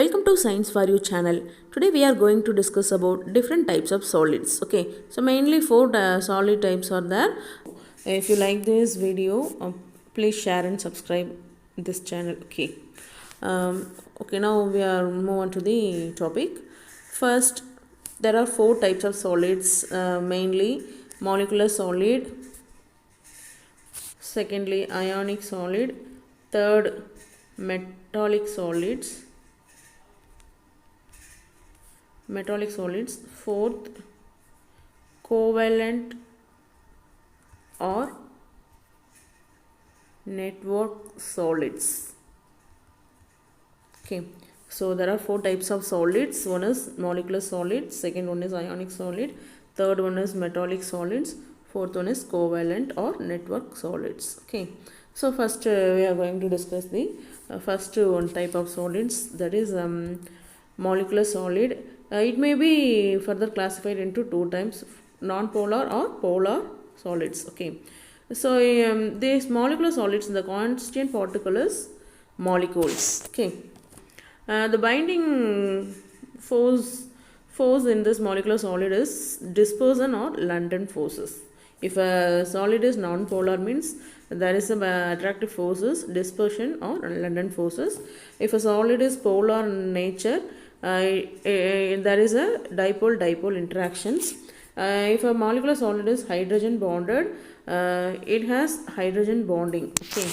Welcome to Science for You channel. Today we are going to discuss about different types of solids. Okay, so mainly four solid types are there. If you like this video, please share and subscribe this channel. Okay, now we are move on to the topic. First, there are four types of solids, mainly molecular solid, secondly ionic solid, third metallic solids, fourth covalent or network solids. Okay, so there are four types of solids. One is molecular solids, second one is ionic solid, third one is metallic solids, fourth one is covalent or network solids. Okay, so first we are going to discuss the first one type of solids, that is molecular solid. It may be further classified into two types, non-polar or polar solids. Okay, so these molecular solids, the constant particle is molecules. Okay, the binding force in this molecular solid is dispersion or London forces. If a solid is non-polar, means there is a attractive forces, dispersion or London forces. If a solid is polar in nature, there is a dipole interactions. If a molecular solid is hydrogen bonded, it has hydrogen bonding. Okay,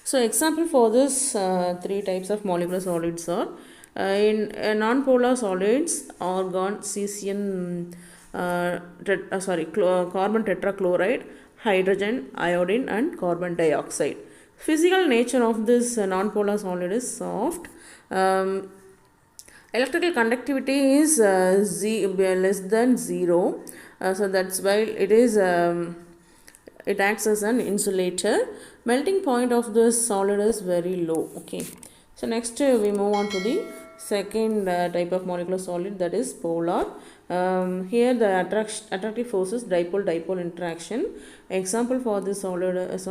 so example for this three types of molecular solids are in non-polar solids, argon, cesium, carbon tetrachloride, hydrogen, iodine and carbon dioxide. Physical nature of this non-polar solid is soft. Electrical conductivity is less than 0, so that's why it acts as an insulator. Melting point of this solid is very low. Okay, so next we move on to the second type of molecular solid, that is polar. Here the attractive force is dipole interaction. Example for this solid is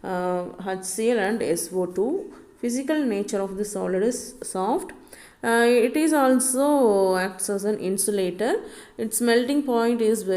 HCl and SO2. Physical nature of the solid is soft. It is also acts as an insulator. Its melting point is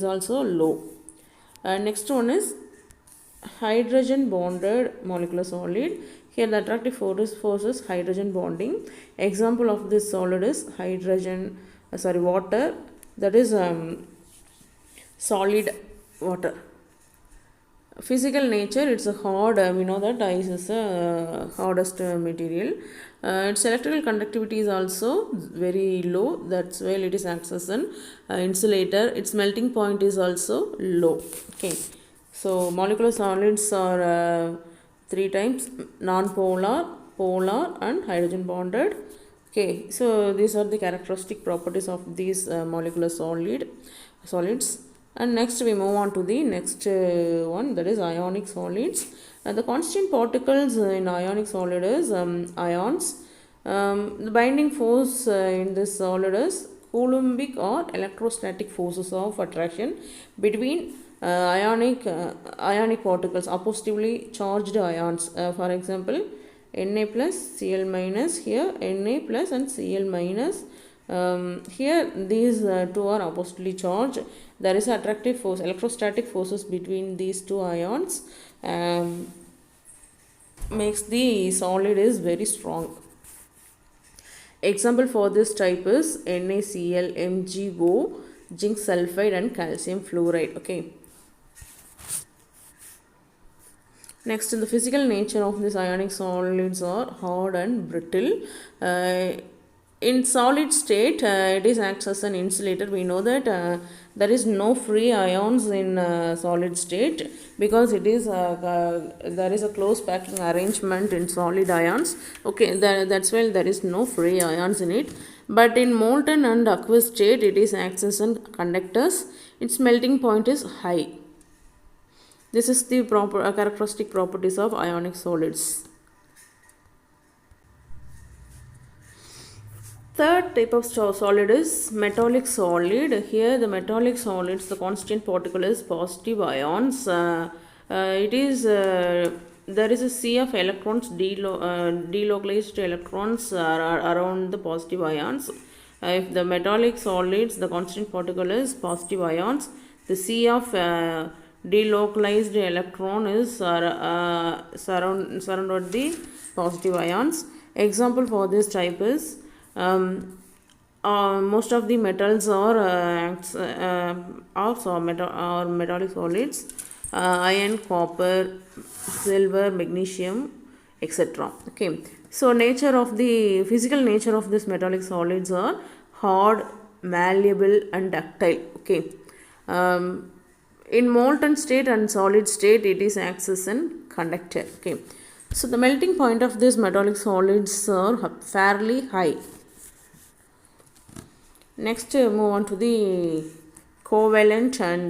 also low. Next one is hydrogen bonded molecular solid. Here the attractive force is hydrogen bonding. Example of this solid is water, that is solid water. Physical nature, it's a hard, we know that ice is a hardest material. Its electrical conductivity is also very low, that's why it is acts as an insulator. Its melting point is also low. Okay, so molecular solids are three types: non-polar, polar and hydrogen bonded. Okay, so these are the characteristic properties of these molecular solids. And next we move on to the next one, that is ionic solids. The constant particles in ionic solid is ions. The binding force in this solid is Coulombic or electrostatic forces of attraction between ionic particles, oppositively charged ions. For example, Na plus, Cl minus, here Na plus and Cl minus. Here these two are oppositely charged. There is attractive force, electrostatic forces between these two ions, makes the solid is very strong. Example for this type is NaCl, MgO, zinc sulfide and calcium fluoride. Okay. Next, the physical nature of these ionic solids are hard and brittle. In solid state, it is acts as an insulator. We know that there is no free ions in solid state, because it is there is a close packing arrangement in solid ions. Okay, that's why there is no free ions in it. But in molten and aqueous state, it is acts as an conductors. Its melting point is high. This is the characteristic properties of ionic solids. Third type of solid is metallic solid. Here the metallic solids, the constant particle is positive ions. It is there is a sea of electrons, delocalized electrons around the positive ions. If the metallic solids, the constant particle is positive ions, the sea of delocalized electron is surrounded the positive ions. Example for this type is most of the metals are metallic solids, iron, copper, silver, magnesium, etc. Okay, so nature of the physical nature of this metallic solids are hard, malleable, and ductile. Okay, in molten state and solid state, it is acts and conductor. Okay, so the melting point of these metallic solids are fairly high. Next, move on to the covalent and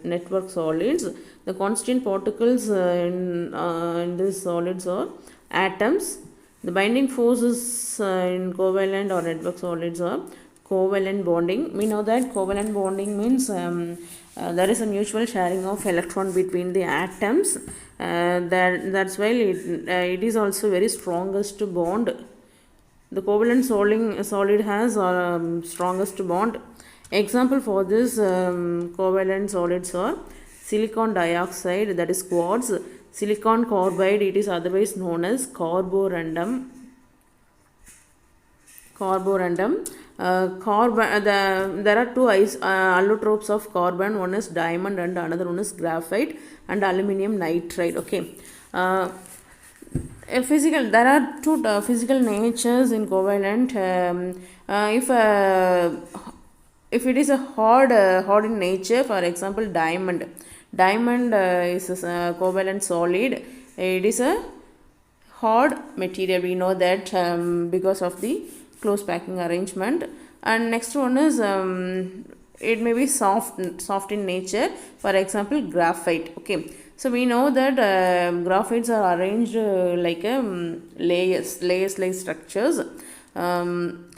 network solids. The constant particles in these solids are atoms. The binding forces in covalent or network solids are covalent bonding. We know that covalent bonding means there is a mutual sharing of electron between the atoms. That's why it is also very strongest bond. The covalent solid has strongest bond. Example for this covalent solids are silicon dioxide, that is quartz, silicon carbide, it is otherwise known as carborundum. There are two allotropes of carbon, one is diamond and another one is graphite and aluminum nitride. Okay. There are two physical natures in covalent. If it is a hard in nature, for example, diamond is a covalent solid. It is a hard material. We know that because of the close packing arrangement. And next one is it may be soft in nature. For example, graphite. Okay. So we know that graphites are arranged like layers like structures. In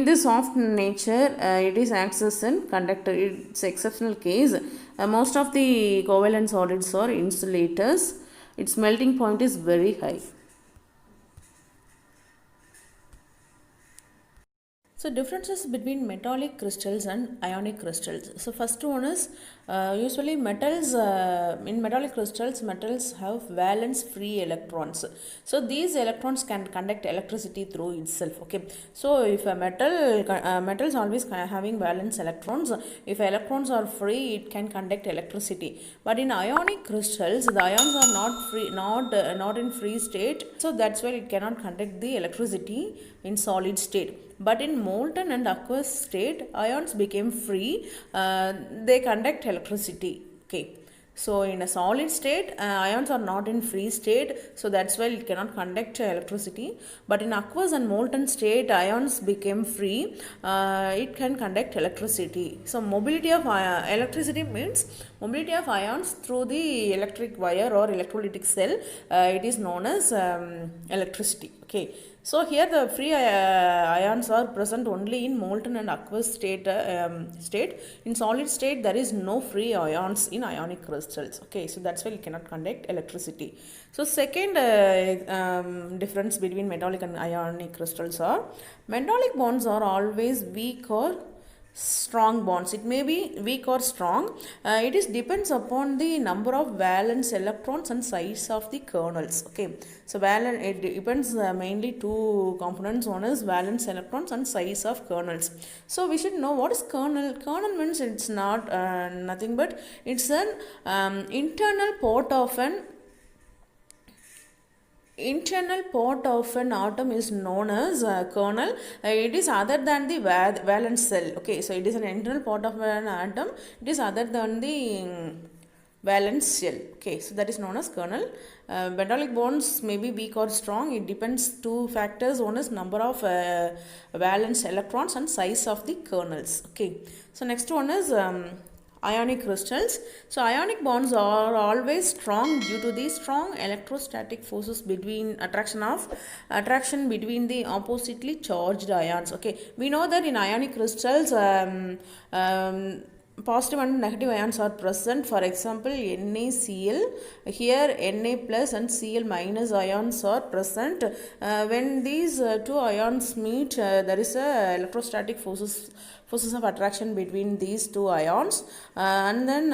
this soft nature, it is acts as a conductor. It's exceptional case. Most of the covalent solids are insulators. Its melting point is very high. So differences between metallic crystals and ionic crystals. So first one is usually metals in metallic crystals, metals have valence free electrons. So these electrons can conduct electricity through itself. Okay. So if a metal is always having valence electrons, if electrons are free, it can conduct electricity. But in ionic crystals, the ions are not free, not in free state. So that's why it cannot conduct the electricity in solid state. But in molten and aqueous state, ions became free. They conduct electricity. Okay. So in a solid state, ions are not in free state. So that's why it cannot conduct electricity. But in aqueous and molten state, ions became free. It can conduct electricity. So mobility of electricity means mobility of ions through the electric wire or electrolytic cell. It is known as electricity. Okay. So here the free ions are present only in molten and aqueous state. In solid state, there is no free ions in ionic crystals. Okay, so that's why it cannot conduct electricity. So second difference between metallic and ionic crystals are metallic bonds are always weak or strong bonds. It may be weak or strong. It is depends upon the number of valence electrons and size of the kernels. Okay, so it depends mainly two components. One is valence electrons and size of kernels. So we should know what is kernel. Kernel means it's not nothing but it's an internal part of an atom is known as kernel. It is other than the valence cell. Okay, so it is an internal part of an atom. It is other than the valence shell. Okay, so that is known as kernel. Metallic bonds may be weak or strong. It depends two factors. One is number of valence electrons and size of the kernels. Okay, so next one is ionic crystals. So ionic bonds are always strong due to the strong electrostatic forces between attraction between the oppositely charged ions. Okay, we know that in ionic crystals positive and negative ions are present. For example, NaCl, here Na plus and Cl minus ions are present. When these two ions meet, there is a electrostatic forces of attraction between these two ions, and then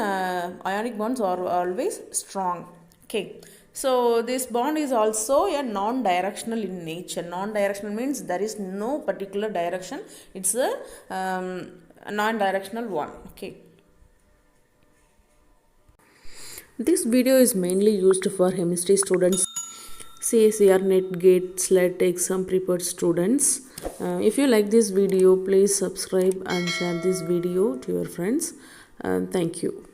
ionic bonds are always strong. Okay. So this bond is also a non-directional in nature. Non-directional means there is no particular direction. It's a non-directional one. Okay. This video is mainly used for chemistry students, CSER, NET, GATE, SLET exam prepared students. If you like this video, please subscribe and share this video to your friends. Thank you.